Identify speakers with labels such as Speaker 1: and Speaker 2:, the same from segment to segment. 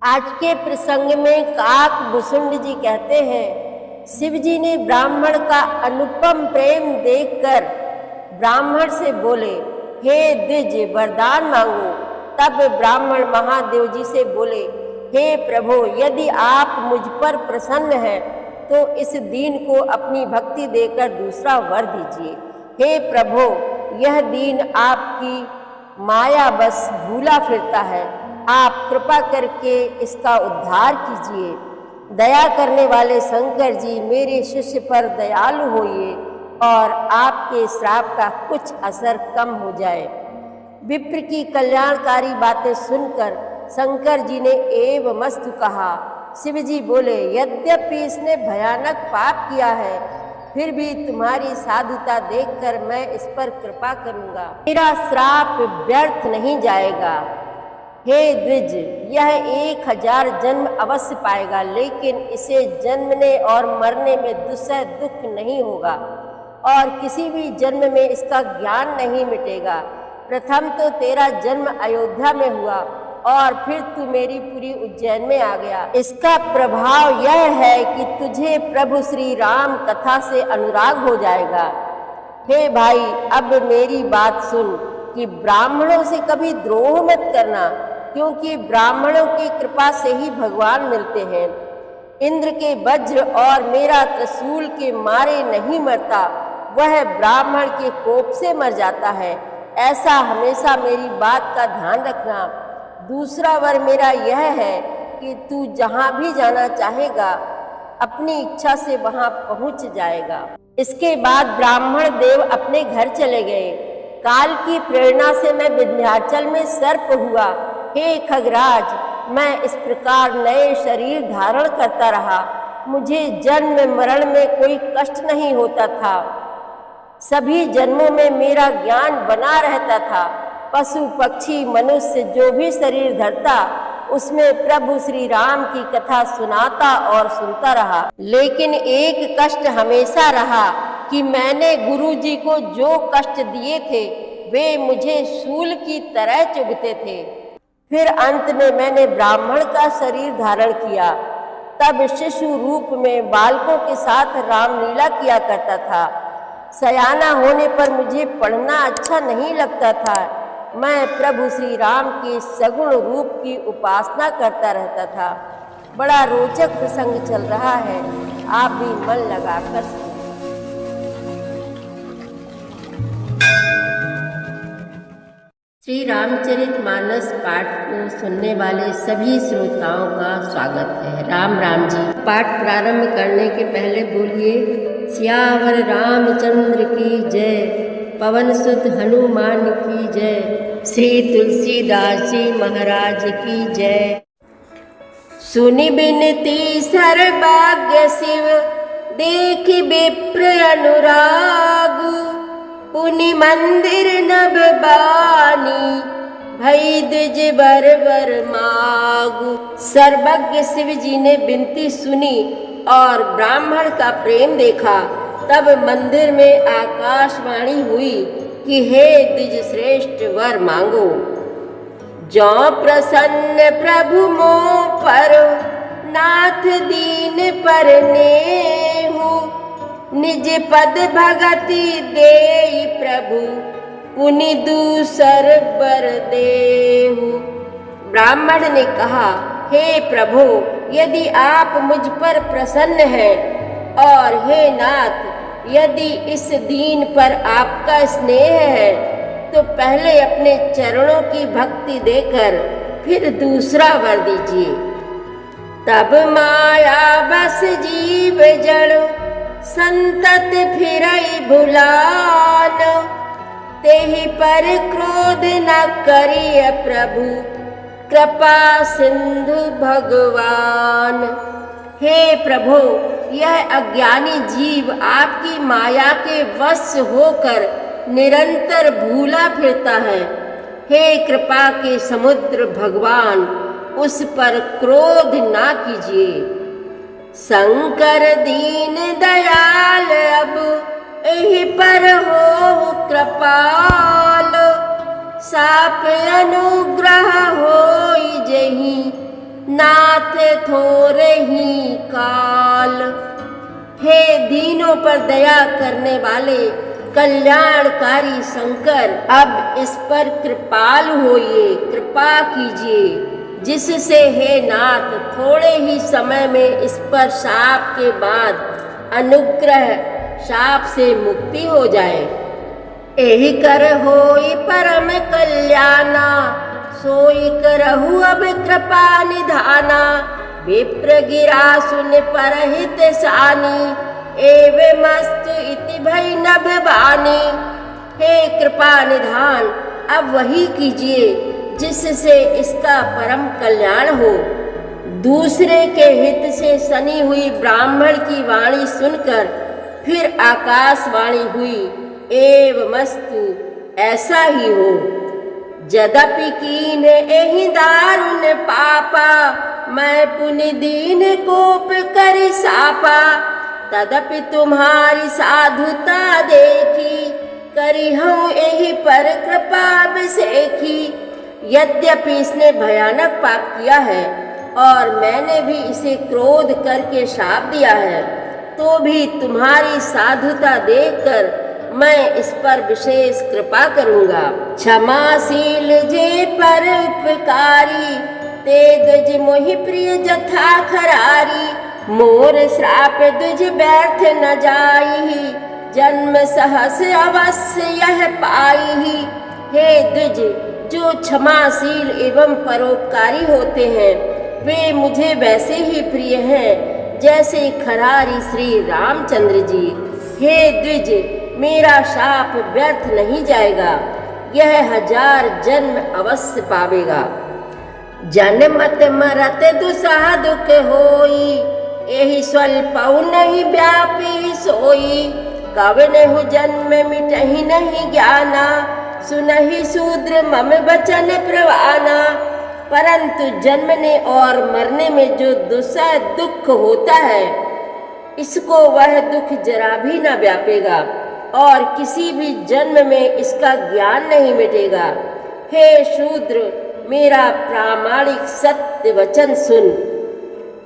Speaker 1: आज के प्रसंग में काक भुसुंड जी कहते हैं, शिव जी ने ब्राह्मण का अनुपम प्रेम देखकर ब्राह्मण से बोले, हे द्विज वरदान मांगो। तब ब्राह्मण महादेव जी से बोले, हे प्रभु, यदि आप मुझ पर प्रसन्न हैं तो इस दीन को अपनी भक्ति देकर दूसरा वर दीजिए। हे प्रभु, यह दीन आपकी माया बस भूला फिरता है, आप कृपा करके इसका उद्धार कीजिए। दया करने वाले शंकर जी, मेरे शिष्य पर दयालु होइए और आपके श्राप का कुछ असर कम हो जाए। विप्र की कल्याणकारी बातें सुनकर शंकर जी ने एवमस्तु कहा। शिव जी बोले, यद्यपि इसने भयानक पाप किया है, फिर भी तुम्हारी साधुता देखकर मैं इस पर कृपा करूंगा, मेरा श्राप व्यर्थ नहीं जाएगा। हे द्विज, यह 1000 जन्म अवश्य पाएगा, लेकिन इसे जन्मने और मरने में दुस्सह दुख नहीं होगा और किसी भी जन्म में इसका ज्ञान नहीं मिटेगा। प्रथम तो तेरा जन्म अयोध्या में हुआ और फिर तू मेरी पूरी उज्जैन में आ गया। इसका प्रभाव यह है कि तुझे प्रभु श्री राम कथा से अनुराग हो जाएगा। हे भाई, अब मेरी बात सुन कि ब्राह्मणों से कभी द्रोह मत करना, क्योंकि ब्राह्मणों की कृपा से ही भगवान मिलते हैं। इंद्र के वज्र और मेरा त्रिशूल के मारे नहीं मरता, वह ब्राह्मण के कोप से मर जाता है। ऐसा हमेशा मेरी बात का ध्यान रखना। दूसरा वर मेरा यह है कि तू जहाँ भी जाना चाहेगा, अपनी इच्छा से वहाँ पहुँच जाएगा। इसके बाद ब्राह्मण देव अपने घर चले गए। काल की प्रेरणा से मैं विंध्याचल में सर्प हुआ। हे खगराज, मैं इस प्रकार नए शरीर धारण करता रहा। मुझे जन्म मरण में कोई कष्ट नहीं होता था। सभी जन्मों में मेरा ज्ञान बना रहता था। पशु पक्षी मनुष्य जो भी शरीर धरता, उसमें प्रभु श्री राम की कथा सुनाता और सुनता रहा। लेकिन एक कष्ट हमेशा रहा कि मैंने गुरु जी को जो कष्ट दिए थे, वे मुझे शूल की तरह चुभते थे। फिर अंत में मैंने ब्राह्मण का शरीर धारण किया। तब शिशु रूप में बालकों के साथ रामलीला किया करता था। सयाना होने पर मुझे पढ़ना अच्छा नहीं लगता था। मैं प्रभु श्री राम के सगुण रूप की उपासना करता रहता था। बड़ा रोचक प्रसंग चल रहा है, आप भी मन लगाकर सुनिए। श्री रामचरितमानस पाठ को सुनने वाले सभी श्रोताओं का स्वागत है। राम राम जी। पाठ प्रारंभ करने के पहले बोलिए, सियावर रामचंद्र की जय, पवन सुत हनुमान की जय, श्री तुलसीदास जी महाराज की जय। सुनि बिनती सर्वभाग्य शिव, देख विप्र अनुराग, पुनि मंदिर नभ बानी, भई द्विज बर बर मागु। सर्वज्ञ शिव जी ने विनती सुनी और ब्राह्मण का प्रेम देखा। तब मंदिर में आकाशवाणी हुई कि हे द्विज श्रेष्ठ, वर मांगो। जो प्रसन्न प्रभु मोह पर, नाथ दीन पर नेहु, निज पद भगति देई प्रभु, पुनि दूसर बर देहु। ब्राह्मण ने कहा, हे प्रभु, यदि आप मुझ पर प्रसन्न हैं और हे नाथ, यदि इस दीन पर आपका स्नेह है, तो पहले अपने चरणों की भक्ति देकर फिर दूसरा वर दीजिए। तब माया बस जीव जड़, संतत फिरई भुलान, तेहि पर क्रोध न करिय प्रभु, कृपा सिंधु भगवान। हे प्रभु, यह अज्ञानी जीव आपकी माया के वश होकर निरंतर भूला फिरता है। हे कृपा के समुद्र भगवान, उस पर क्रोध ना कीजिए। शंकर दीन दयाल, अब एहि पर हो कृपाल, साप अनुग्रह होई जहीं, नाथ थोरे ही काल। हे दीनों पर दया करने वाले कल्याणकारी शंकर, अब इस पर कृपाल होइए, कृपा कीजिए, जिससे हे नाथ थोड़े ही समय में इस पर शाप के बाद अनुग्रह शाप से मुक्ति हो जाए। एहि कर होई परम कल्याणा, सोई करहु अब कृपा निधाना। विप्र गिरा सुन परहित सानी, एवमस्तु इति भई नभ बानी। हे कृपा निधान, अब वही कीजिए जिससे इसका परम कल्याण हो। दूसरे के हित से सनी हुई ब्राह्मण की वाणी सुनकर फिर आकाशवाणी हुई, एवमस्तु, ऐसा ही हो। यद्यपि कीन एहि दारुण पापा, मैं पुनि दीन कोप करि सापा। तदपि तुम्हारी साधुता देखी, करी हूँ एहि पर कृपा विसेखी। यद्यपि इसने भयानक पाप किया है और मैंने भी इसे क्रोध करके शाप दिया है, तो भी तुम्हारी साधुता देखकर मैं इस पर विशेष कृपा करूँगा। क्षमाशील जे पर उपकारी, ते दुज मोहि प्रिय जथा खरारी। मोर श्राप दुज व्यर्थ न जाई, जन्म सहस अवश्य यह पाई। हे द्विज, जो क्षमाशील एवं परोपकारी होते हैं, वे मुझे वैसे ही प्रिय हैं जैसे खरारी श्री रामचंद्र जी। हे द्विज, मेरा शाप व्यर्थ नहीं जाएगा, यह 1000 जन्म अवश्य पावेगा। जन्मत मरत दुसह दुख होई, एहि स्वल्पउ नहीं व्यापी सोई। कवनहु जन्म मिटहि नहीं ज्ञाना, सुनहि शूद्र मम वचन प्रवाना। परंतु जन्मने और मरने में जो दुसह दुख होता है, इसको वह दुख जरा भी न व्यापेगा और किसी भी जन्म में इसका ज्ञान नहीं मिटेगा। हे शूद्र, मेरा प्रामाणिक सत्य वचन सुन।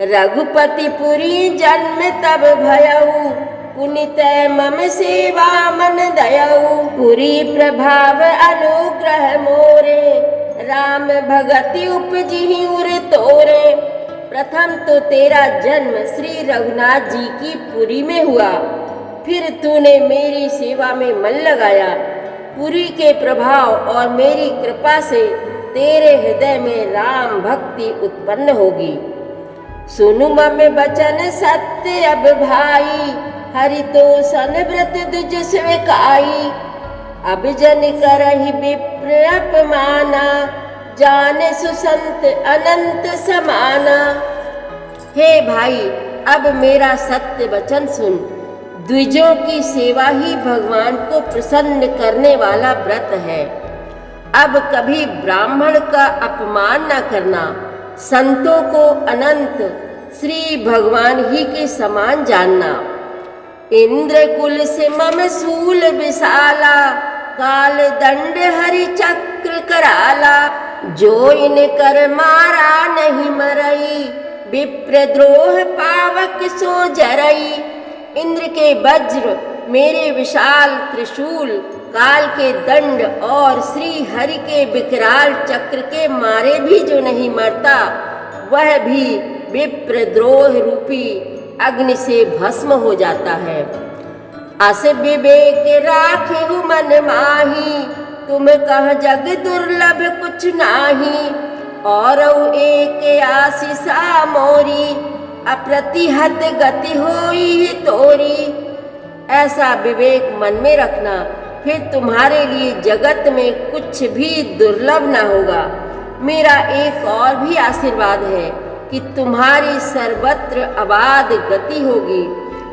Speaker 1: रघुपति पुरी जन्म तब भयऊ, पुनित मम सेवा मन दयऊ। पुरी प्रभाव अनुग्रह मोरे, राम भगति उपजिहि उर तोरे। प्रथम तो तेरा जन्म श्री रघुनाथ जी की पुरी में हुआ, फिर तूने मेरी सेवा में मन लगाया। पुरी के प्रभाव और मेरी कृपा से तेरे हृदय में राम भक्ति उत्पन्न होगी। सुनु मम बचन सत्य अब भाई, हरि तो सन व्रत दुज स्वीकाई। अब जन करहि विप्र अपमाना, जाने सुसंत अनंत समाना। हे भाई, अब मेरा सत्य वचन सुन। द्विजों की सेवा ही भगवान को प्रसन्न करने वाला व्रत है। अब कभी ब्राह्मण का अपमान न करना, संतों को अनंत श्री भगवान ही के समान जानना। इंद्र कुल से मम सूल विशाला, काल दंड हरि चक्र कराला। जो इन कर मारा नहीं मरई, विप्र द्रोह पावक सो जरई। इंद्र के वज्र, मेरे विशाल त्रिशूल, काल के दंड और श्री हरि के विकराल चक्र के मारे भी जो नहीं मरता, वह भी विप्रद्रोह रूपी अग्नि से भस्म हो जाता है। अस विवेक राखिहु मन माही, तुम कह जग दुर्लभ कुछ नाही। और एक आशीषा मोरी, अप्रतिहत गति होई तोरी। ऐसा विवेक मन में रखना, फिर तुम्हारे लिए जगत में कुछ भी दुर्लभ न होगा। मेरा एक और भी आशीर्वाद है कि तुम्हारी सर्वत्र अबाध गति होगी,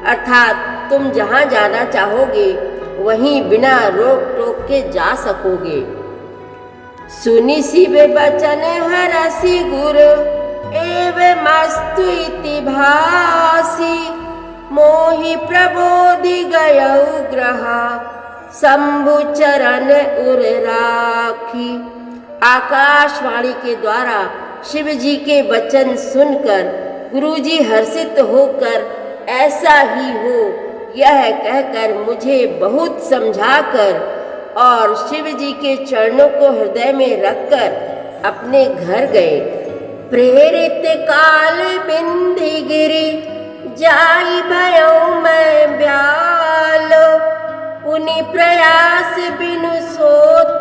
Speaker 1: अर्थात तुम जहाँ जाना चाहोगे वहीं बिना रोक टोक के जा सकोगे। सुनि शिव बचन हरसि गुर, एवमस्तु इति भासी। मोहि प्रबोधि गयउ ग्रहा, शंभु चरण उर राखी। आकाशवाणी के द्वारा शिव जी के वचन सुनकर गुरुजी हर्षित होकर ऐसा ही हो यह कहकर मुझे बहुत समझाकर और शिव जी के चरणों को हृदय में रखकर अपने घर गए। प्रेरित काल बिंधि गिरी जाई भयऊ मैं ब्याल, उन्हीं प्रयास बिनु सो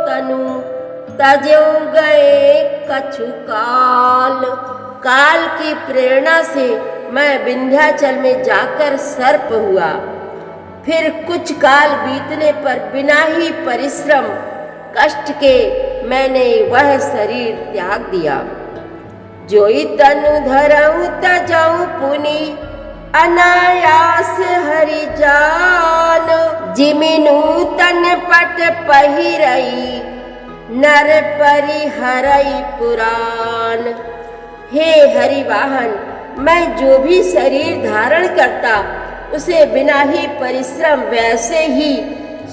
Speaker 1: तनु तजऊ गए कछु काल। काल की प्रेरणा से मैं विंध्याचल में जाकर सर्प हुआ। फिर कुछ काल बीतने पर बिना ही परिश्रम कष्ट के मैंने वह शरीर त्याग दिया। जोई तनु धरऊ तजऊ पुनि अनायास हरि जान, जिमिनु तन पट पहिरई नर परिहरई पुराण। हे हरिवाहन, मैं जो भी शरीर धारण करता उसे बिना ही परिश्रम वैसे ही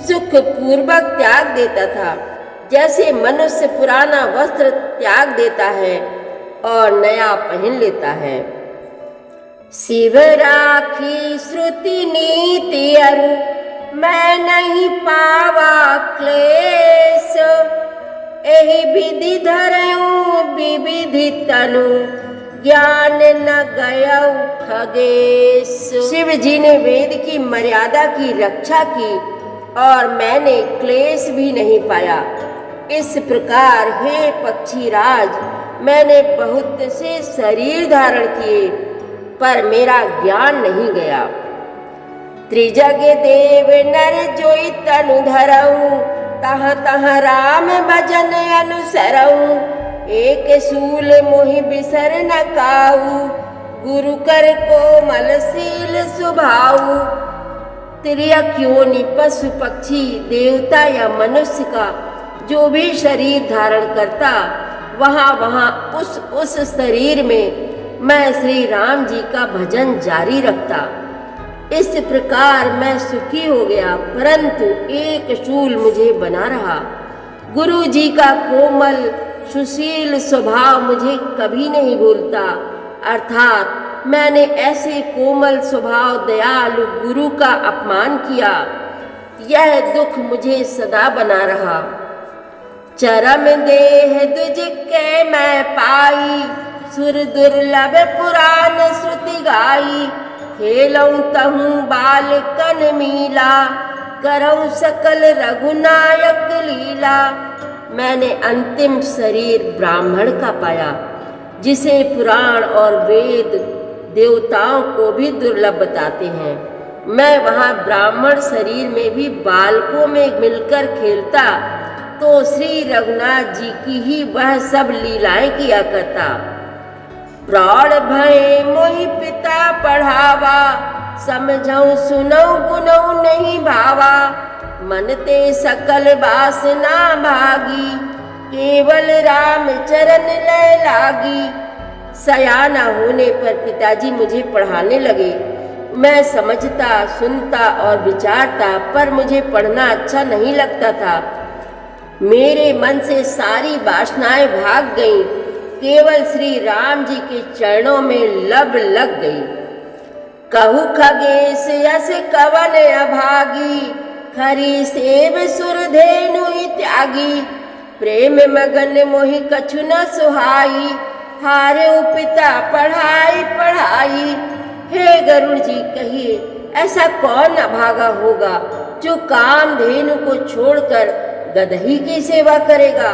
Speaker 1: सुख पूर्वक त्याग देता था, जैसे मनुष्य पुराना वस्त्र त्याग देता है और नया पहन लेता है। शिव राखी श्रुति नीति अरु मैं नहीं पावा क्लेश, एहि विधि धरऊं विविधि तनु ज्ञान न गयऊ खगेश। शिव जी ने वेद की मर्यादा की रक्षा की और मैंने क्लेश भी नहीं पाया। इस प्रकार हे पक्षीराज, मैंने बहुत से शरीर धारण किए पर मेरा ज्ञान नहीं गया। त्रिजग देव नर जोई तनु धरऊं, तह तह राम भजन अनुसरऊं, एक सूल मोहि बिसर न काऊ, गुरु कर कोमल सील सुभाऊ। तिर्यक योनि पशु पक्षी देवता या मनुष्य का जो भी शरीर धारण करता, वहाँ वहाँ उस शरीर में मैं श्री राम जी का भजन जारी रखता। इस प्रकार मैं सुखी हो गया, परंतु एक शूल मुझे बना रहा। गुरु जी का कोमल सुशील स्वभाव मुझे कभी नहीं भूलता, अर्थात मैंने ऐसे कोमल स्वभाव दयालु गुरु का अपमान किया, यह दुख मुझे सदा बना रहा। चरम देह दुज के मैं पाई, सुर दुर्लभ पुराण श्रुति गाई, खेलऊं तहूँ बालकन मीला, करऊं सकल रघुनायक लीला। मैंने अंतिम शरीर ब्राह्मण का पाया, जिसे पुराण और वेद देवताओं को भी दुर्लभ बताते हैं। मैं वहाँ ब्राह्मण शरीर में भी बालकों में मिलकर खेलता तो श्री रघुनाथ जी की ही वह सब लीलाएं किया करता। प्राण भय मोहि पिता पढ़ावा, समझऊं सुनऊं गुनऊं नहीं भावा, मन ते सकल वासना भागी, केवल राम चरण लय लागी। सयाना होने पर पिताजी मुझे पढ़ाने लगे। मैं समझता, सुनता और विचारता, पर मुझे पढ़ना अच्छा नहीं लगता था। मेरे मन से सारी वासनाएं भाग गईं, केवल श्री राम जी के चरणों में लब लग गई। कहु खगेश यस कवन अभागी, खरी सेव सुरधेनु त्यागी। प्रेम मगन मोहि कछु न सुहाई, हारे पिता पढ़ाई पढ़ाई। हे गरुड़ जी, कहिए ऐसा कौन अभागा होगा जो कामधेनु को छोड़कर गदही की सेवा करेगा।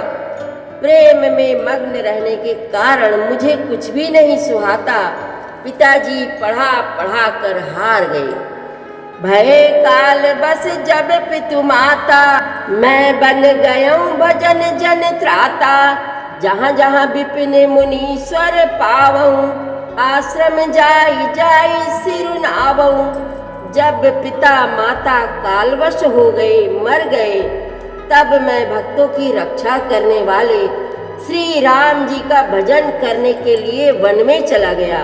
Speaker 1: प्रेम में मग्न रहने के कारण मुझे कुछ भी नहीं सुहाता। पिताजी पढ़ा पढ़ा कर हार गए। भय काल बस जब पितु माता, मैं बन गयूं भजन जन त्राता। जहाँ जहाँ विपिन मुनीश्वर पावऊं, आश्रम जाई जाई सिरुनावऊं। जब पिता माता कालवश हो गए, मर गए, तब मैं भक्तों की रक्षा करने वाले श्री राम जी का भजन करने के लिए वन में चला गया।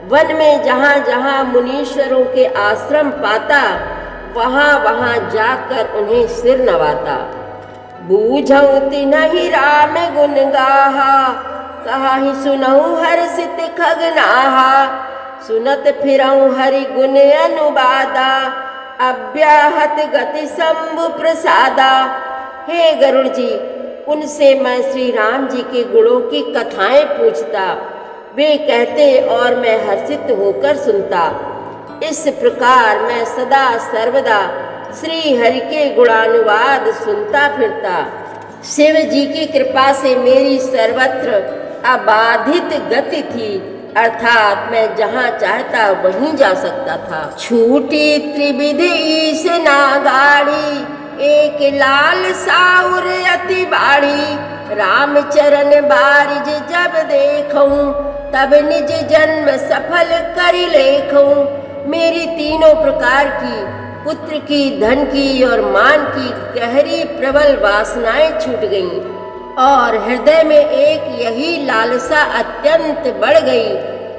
Speaker 1: वन में जहाँ जहाँ मुनीश्वरों के आश्रम पाता, वहाँ वहाँ जाकर उन्हें सिर नवाता। बूझऊं तिन्हि राम गुण गाहा, कहाहि सुनहु हर्षित खगनाहा, सुनत फिरऊं हरि गुण अनुबादा, अव्याहत गति शंभु प्रसादा। हे गरुड़ जी, उनसे मैं श्री राम जी के गुणों की कथाएं पूछता, वे कहते और मैं हर्षित होकर सुनता। इस प्रकार मैं सदा सर्वदा श्री हरि के गुणानुवाद सुनता फिरता। शिव जी की कृपा से मेरी सर्वत्र अबाधित गति थी, अर्थात मैं जहाँ चाहता वहीं जा सकता था। छूटी त्रिविधि ईश ना गाड़ी, एक लाल साउर अति बाड़ी, राम चरण बारिज जब देखूं, तब निज जन्म सफल करि लेखूं। मेरी तीनों प्रकार की, पुत्र की, धन की और मान की गहरी प्रबल वासनाएं छूट गईं और हृदय में एक यही लालसा अत्यंत बढ़ गई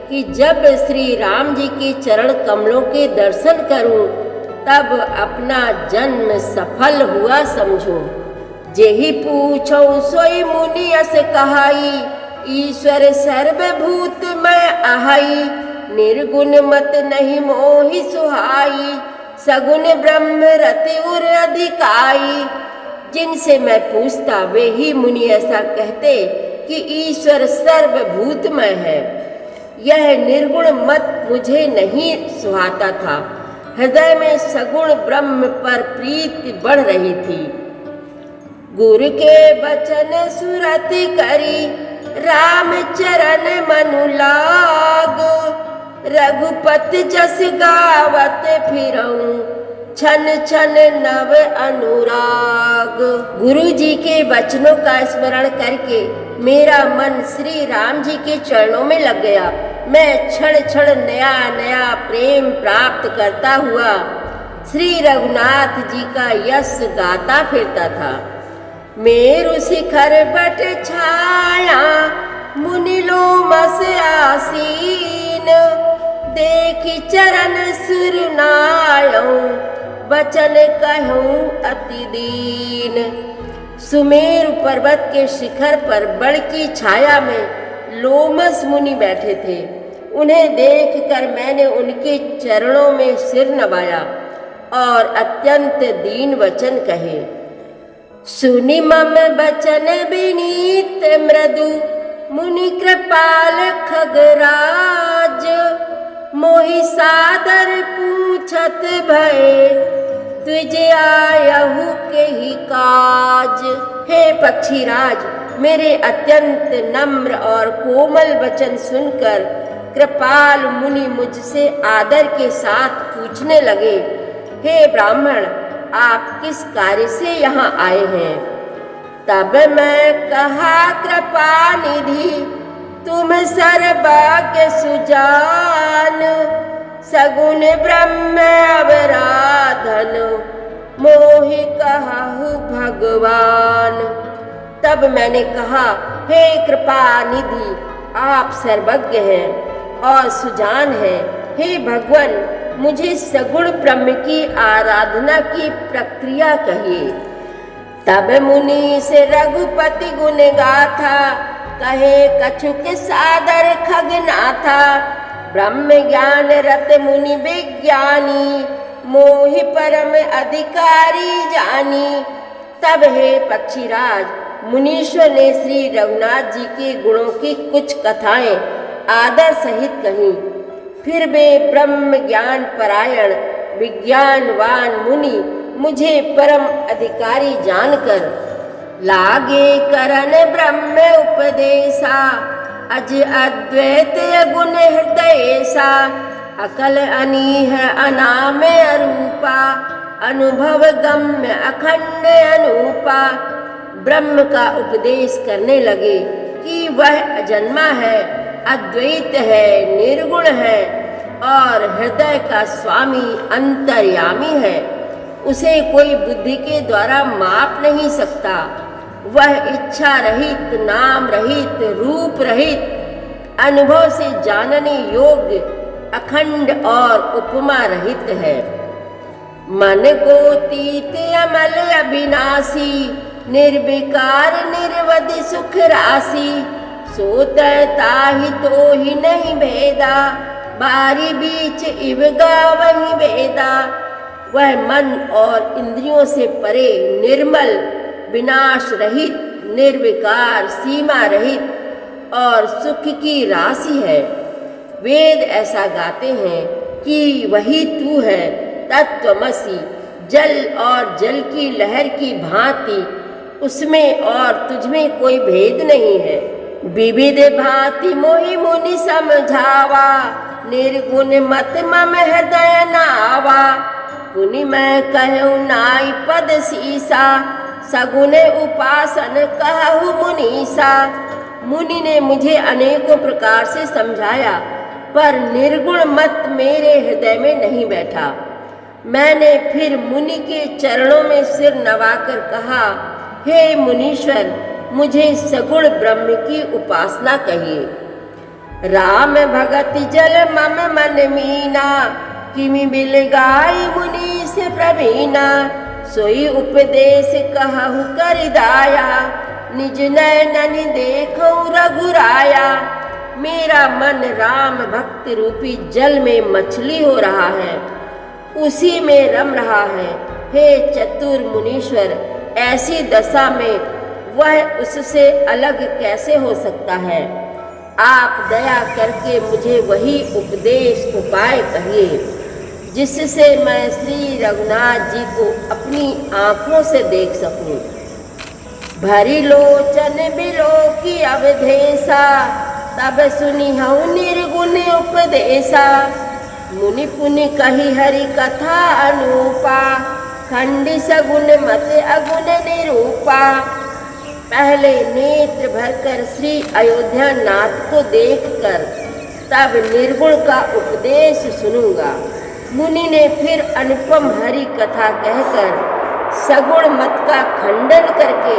Speaker 1: कि जब श्री राम जी के चरण कमलों के दर्शन करूं, तब अपना जन्म सफल हुआ समझूं। जेहि पूछो सोई मुनि अस कहाई, ईश्वर सर्वभूत मैं आहाई, निर्गुण मत नहीं मोहि सुहाई, सगुण ब्रह्म रति उर अधिकाई। जिनसे मैं पूछता वे ही मुनि ऐसा कहते कि ईश्वर सर्वभूतमय है। यह निर्गुण मत मुझे नहीं सुहाता था। हृदय में सगुण ब्रह्म पर प्रीति बढ़ रही थी। गुरु के बचन सुरति करी, राम चरण मनु लाग, रघुपति जस गावत फिरऊं, छन छन नव अनुराग। गुरु जी के वचनों का स्मरण करके मेरा मन श्री राम जी के चरणों में लग गया। मैं क्षण क्षण नया नया प्रेम प्राप्त करता हुआ श्री रघुनाथ जी का यश गाता फिरता था। मेरु शिखर बट छाया, मुनि लोमस आसीन, देखी चरण सुरनायऊं, बचन कहूं अति दीन। सुमेरु पर्वत के शिखर पर बड़ की छाया में लोमस मुनि बैठे थे। उन्हें देखकर मैंने उनके चरणों में सिर नवाया और अत्यंत दीन वचन कहे। सुनि मम बचन विनीत मृदु, मुनि कृपाल खगराज, मोहि सादर पूछत भय, तुझ आयहु के ही काज। हे पक्षीराज, मेरे अत्यंत नम्र और कोमल वचन सुनकर कृपाल मुनि मुझसे आदर के साथ पूछने लगे, हे ब्राह्मण, आप किस कार्य से यहाँ आए हैं? तब मैं कहा, कृपा निधि तुम सर्वज्ञ सुजान, सगुण ब्रह्म अवराधन, मोहि कहु भगवान। तब मैंने कहा, हे कृपा निधि, आप सर्वज्ञ हैं और सुजान हैं। हे भगवान, मुझे सगुण ब्रह्म की आराधना की प्रक्रिया कहिए। तब मुनि से रघुपति गुण गाथा, कहे कछुक सादर खगनाथा, ब्रह्म ज्ञान रत मुनि विज्ञानी, मोहि परम अधिकारी जानी। तब हे पक्षीराज, मुनीश्वर ने श्री रघुनाथ जी के गुणों की कुछ कथाएं आदर सहित कहीं। फिर वे ब्रह्म ज्ञान परायण विज्ञानवान मुनि मुझे परम अधिकारी जानकर लागे करन ब्रह्म उपदेशा, अज अद्वैत गुण हृदयसा, अकल अनीह अनाम अरूपा, अनुभव गम्य अखंड अनूपा। ब्रह्म का उपदेश करने लगे कि वह अजन्मा है, अद्वैत है, निर्गुण है और हृदय का स्वामी अंतर्यामी है। उसे कोई बुद्धि के द्वारा माप नहीं सकता। वह इच्छा रहित, नाम रहित, रूप रहित, अनुभव से जानने योग्य, अखंड और उपमा रहित है। मन गोतीत अमल अविनाशी, निर्विकार निर्वधि सुख राशि, सोत ताहि तो ही नहीं भेदा, बारी बीच इव गावहि वेदा। वह मन और इंद्रियों से परे, निर्मल, विनाश रहित, निर्विकार, सीमा रहित और सुख की राशि है। वेद ऐसा गाते हैं कि वही तू है तत्वमसि, जल और जल की लहर की भांति उसमें और तुझमें कोई भेद नहीं है। विविध भांति मोहि मुनि समझावा, निर्गुण मत मम हृदय नावा। पुनि मैं कहूँ नाई पद सीसा, सगुण उपासन कहूँ मुनीसा। मुनि ने मुझे अनेकों प्रकार से समझाया, पर निर्गुण मत मेरे हृदय में नहीं बैठा। मैंने फिर मुनि के चरणों में सिर नवाकर कहा, हे मुनीश्वर, मुझे सगुण ब्रह्म की उपासना कहिए। राम भगति जल मम मन मीना, किमि बिल गाई मुनि से प्रवीणा। सोई उपदेश कहु कर दाया, निज नैनन देखऊं रघुराया। मेरा मन राम भक्ति रूपी जल में मछली हो रहा है, उसी में रम रहा है। हे चतुर मुनीश्वर, ऐसी दशा में वह उससे अलग कैसे हो सकता है? आप दया करके मुझे वही उपदेश उपाय कहिए, जिससे मैं श्री रघुनाथ जी को अपनी आँखों से देख सकूं। भरी लोचन बिलो की अवधेशा, तब सुनिहु निर्गुण उपदेशा। मुनि पुनि कही हरि कथा अनूपा, खंडी सगुण मत अगुण निरूपा। पहले नेत्र भरकर श्री अयोध्या नाथ को देखकर तब निर्गुण का उपदेश सुनूंगा। मुनि ने फिर अनुपम हरि कथा कहकर सगुण मत का खंडन करके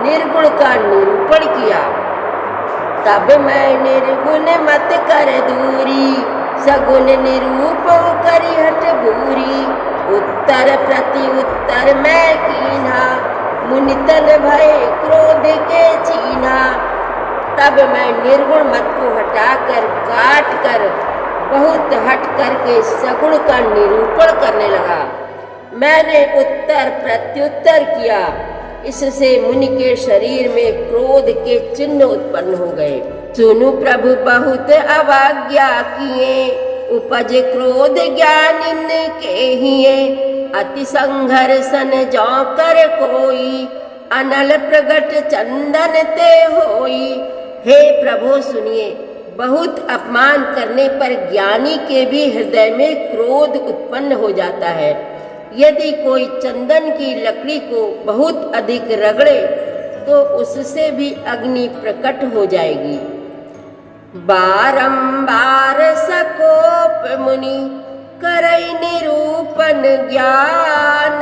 Speaker 1: निर्गुण का निरूपण किया। तब मैं निर्गुण मत कर दूरी, सगुण निरूपण करी हट भूरी। उत्तर प्रति उत्तर मैं कीन्हा, मुनि तन भय क्रोध के छीना। तब मैं निर्गुण मत को हटाकर काट कर बहुत हट करके सगुण का निरूपण करने लगा। मैंने उत्तर प्रत्युत्तर किया, इससे मुनि के शरीर में क्रोध के चिन्ह उत्पन्न हो गए। सुनु प्रभु बहुत अवज्ञा किए, उपज क्रोध ज्ञानिन के हिए। अति संघर्षन जौ कर कोई, अनल प्रगट चंदन ते होई। हे प्रभु सुनिए, बहुत अपमान करने पर ज्ञानी के भी हृदय में क्रोध उत्पन्न हो जाता है। यदि कोई चंदन की लकड़ी को बहुत अधिक रगड़े तो उससे भी अग्नि प्रकट हो जाएगी। बारंबार सकोप मुनि करई निरूपण ज्ञान,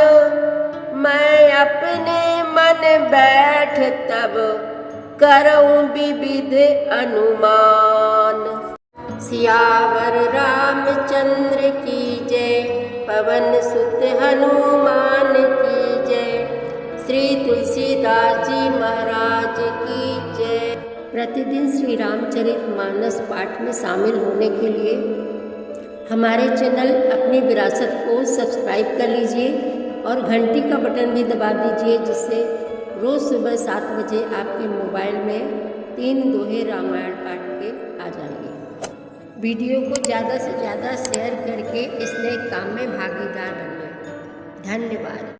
Speaker 1: मैं अपने मन बैठ तब करऊं विविध अनुमान। सियावर रामचंद्र की जय, पवन सुत हनुमान की जय। श्री तुलसीदास जी महाराज की जय। प्रतिदिन श्री रामचरितमानस पाठ में शामिल होने के लिए हमारे चैनल अपनी विरासत को सब्सक्राइब कर लीजिए और घंटी का बटन भी दबा दीजिए, जिससे रोज़ सुबह 7 बजे आपके मोबाइल में 3 दोहे रामायण पाठ के आ जाएंगे। वीडियो को ज़्यादा से ज़्यादा शेयर करके इस नए काम में भागीदार बनिए। धन्यवाद।